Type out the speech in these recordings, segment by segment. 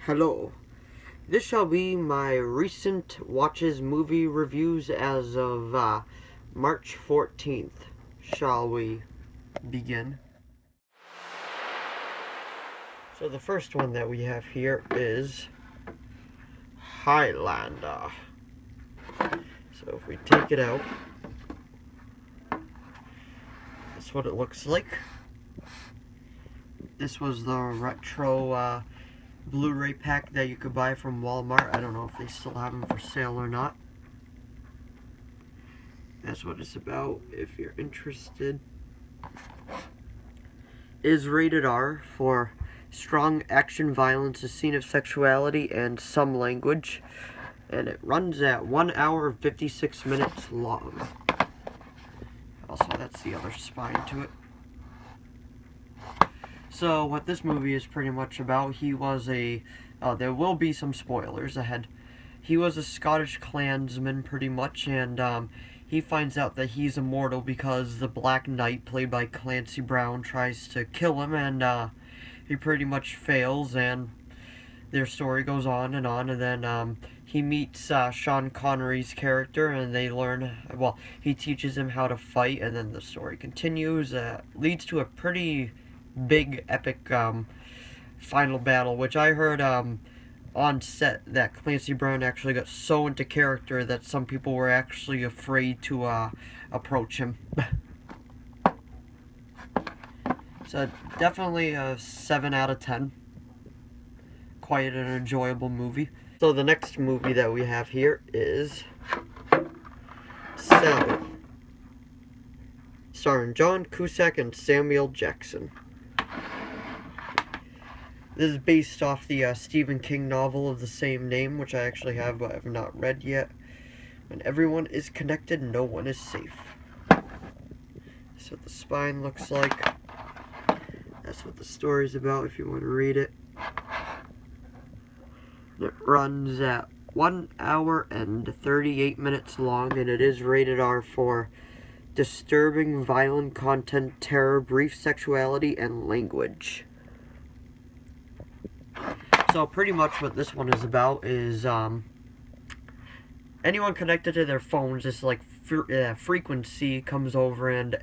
Hello. This shall be my recent watches movie reviews as of March 14th. Shall we begin? So the first one that we have here is Highland Off. So if we take it out, that's what it looks like. This was the retro Blu-ray pack that you could buy from Walmart. I don't know if they still have them for sale or not. That's what it's about if you're interested. Is rated R for strong action, violence, a scene of sexuality, and some language. And it runs at 1 hour and 56 minutes long. Also, that's the other spine to it. So, what this movie is pretty much about, he was there will be some spoilers ahead. He was a Scottish clansman, pretty much, and he finds out that he's immortal because the Black Knight, played by Clancy Brown, tries to kill him, and he pretty much fails, and their story goes on, and then he meets Sean Connery's character, and they learn, well, he teaches him how to fight, and then the story continues, leads to a pretty big, epic final battle, which I heard on set that Clancy Brown actually got so into character that some people were actually afraid to approach him. So definitely a 7 out of 10. Quite an enjoyable movie. So the next movie that we have here is Cell, starring John Cusack and Samuel Jackson. This is based off the Stephen King novel of the same name, which I actually have, but I have not read yet. When everyone is connected, no one is safe. That's what the spine looks like. That's what the story's about if you want to read it. It runs at 1 hour and 38 minutes long, and it is rated R for disturbing, violent content, terror, brief sexuality, and language. So pretty much what this one is about is anyone connected to their phones, this like frequency comes over and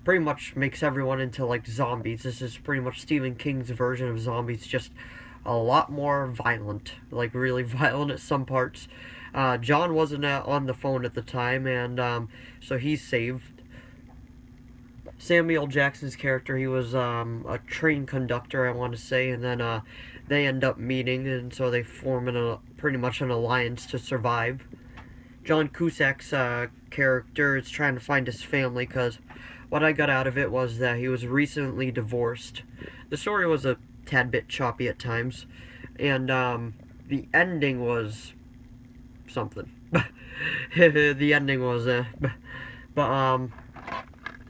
pretty much makes everyone into like zombies. This is pretty much Stephen King's version of zombies, just a lot more violent, like really violent at some parts. John wasn't on the phone at the time, and so he's saved. Samuel Jackson's character, he was a train conductor, I want to say, and then they end up meeting, and so they form pretty much an alliance to survive. John Cusack's character is trying to find his family, because what I got out of it was that he was recently divorced. The story was a tad bit choppy at times, and the ending was something. The ending was but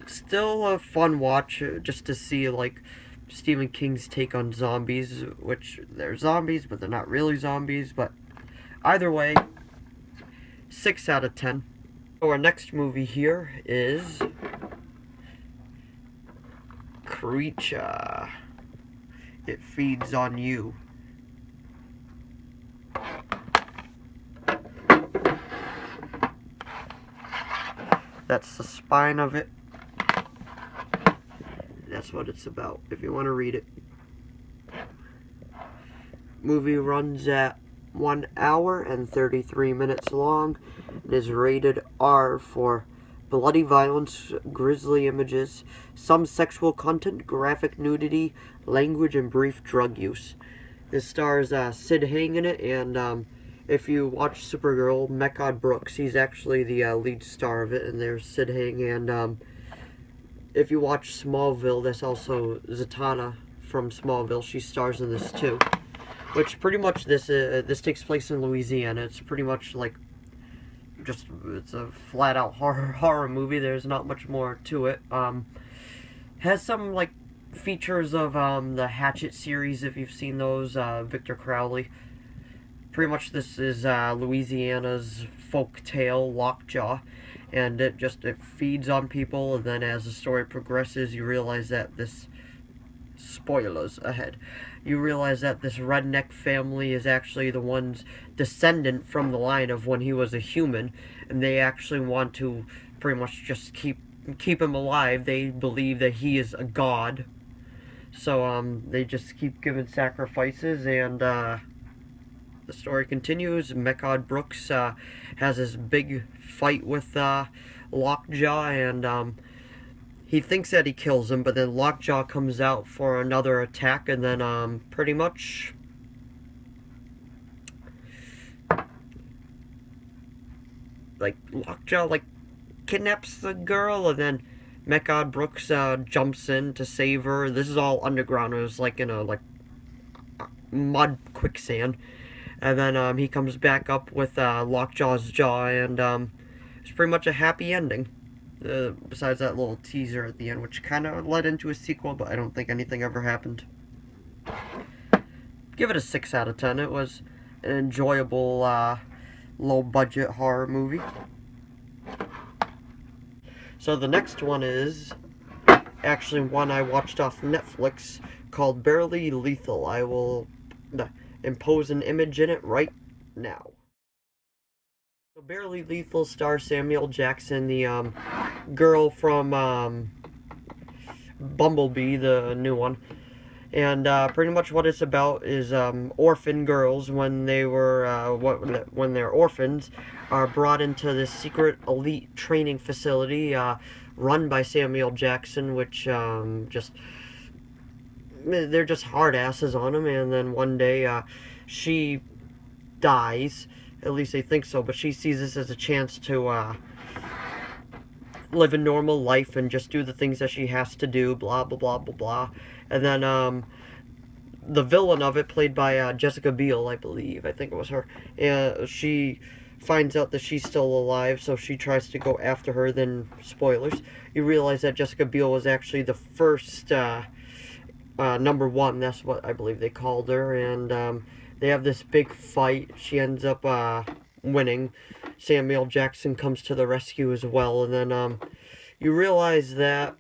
still a fun watch, just to see like Stephen King's take on zombies, which they're zombies but they're not really zombies, but either way, 6 out of 10. So our next movie here is Creature. It Feeds on You. That's the spine of it. That's what it's about, if you want to read it. Movie runs at 1 hour and 33 minutes long. It is rated R for bloody violence, grisly images, some sexual content, graphic nudity, language, and brief drug use. It stars Sid Haig in it, and if you watch Supergirl, Mehcad Brooks, he's actually the lead star of it, and there's Sid Haig, and if you watch Smallville, that's also Zatanna from Smallville. She stars in this too. Which pretty much this takes place in Louisiana. It's pretty much like it's a flat out horror movie. There's not much more to it. Has some like features of the Hatchet series, if you've seen those. Victor Crowley. Pretty much this is Louisiana's folk tale, Lockjaw. And it feeds on people, and then as the story progresses, you realize that this... spoilers ahead. you realize that this redneck family is actually the one's descendant from the line of when he was a human, and they actually want to pretty much just keep him alive. They believe that he is a god. So they just keep giving sacrifices, and the story continues. Mechad Brooks has this big fight with Lockjaw, and he thinks that he kills him, but then Lockjaw comes out for another attack, and then pretty much like Lockjaw kidnaps the girl, and then Mechad Brooks jumps in to save her. This is all underground. It was like in a mud quicksand, and then he comes back up with Lockjaw's jaw, and it's pretty much a happy ending. Besides that little teaser at the end, which kind of led into a sequel, but I don't think anything ever happened. Give it a 6 out of 10. It was an enjoyable, low-budget horror movie. So the next one is actually one I watched off Netflix called Barely Lethal. I will impose an image in it right now. So Barely Lethal stars Samuel Jackson, the girl from Bumblebee, the new one. And pretty much what it's about is orphan girls, when they were when they're orphans, are brought into this secret elite training facility run by Samuel Jackson, which they're just hard asses on him. And then one day she dies. At least they think so, but she sees this as a chance to live a normal life and just do the things that she has to do, blah, blah, blah, blah, blah. And then the villain of it, played by Jessica Biel, I believe, I think it was her, she finds out that she's still alive, so she tries to go after her. Then, spoilers, you realize that Jessica Biel was actually the first number one, that's what I believe they called her, and they have this big fight. She ends up winning. Samuel Jackson comes to the rescue as well, and then you realize that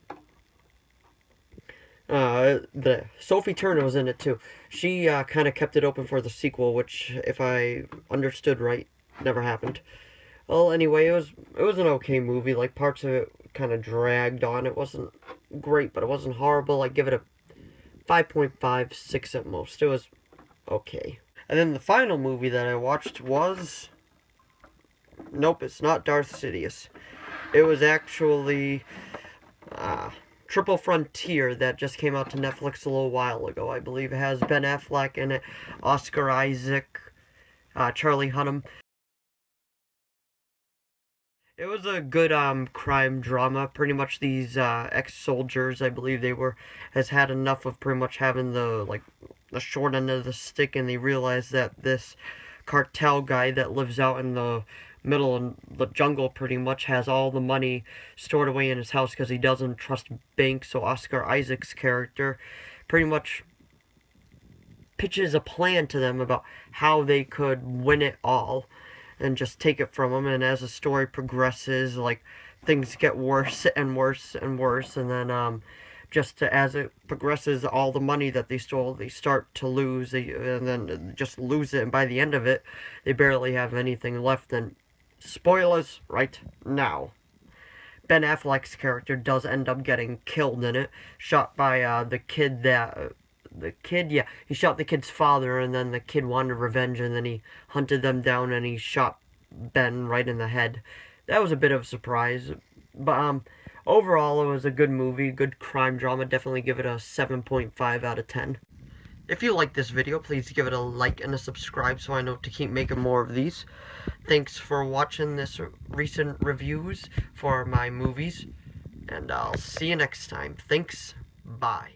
Sophie Turner was in it too. She kind of kept it open for the sequel, which, if I understood right, never happened. Well, anyway, it was an okay movie. Like, parts of it kind of dragged on. It wasn't great, but it wasn't horrible. I'd give it a 5.5, 6 at most. It was okay. And then the final movie that I watched was... Nope, it's not Darth Sidious. It was actually Triple Frontier, that just came out to Netflix a little while ago. I believe it has Ben Affleck in it, Oscar Isaac, Charlie Hunnam. It was a good crime drama. Pretty much these ex-soldiers, I believe has had enough of pretty much having the short end of the stick, and they realize that this cartel guy that lives out in the middle of the jungle pretty much has all the money stored away in his house because he doesn't trust banks. So Oscar Isaac's character pretty much pitches a plan to them about how they could win it all and just take it from him. And as the story progresses, things get worse and worse and worse, and then as it progresses, all the money that they stole, they start to lose, and then just lose it, and by the end of it, they barely have anything left. And spoilers right now, Ben Affleck's character does end up getting killed in it, shot by the kid, he shot the kid's father, and then the kid wanted revenge, and then he hunted them down, and he shot Ben right in the head. That was a bit of a surprise, but overall, it was a good movie, good crime drama. Definitely give it a 7.5 out of 10. If you like this video, please give it a like and a subscribe so I know to keep making more of these. Thanks for watching this recent reviews for my movies, and I'll see you next time. Thanks. Bye.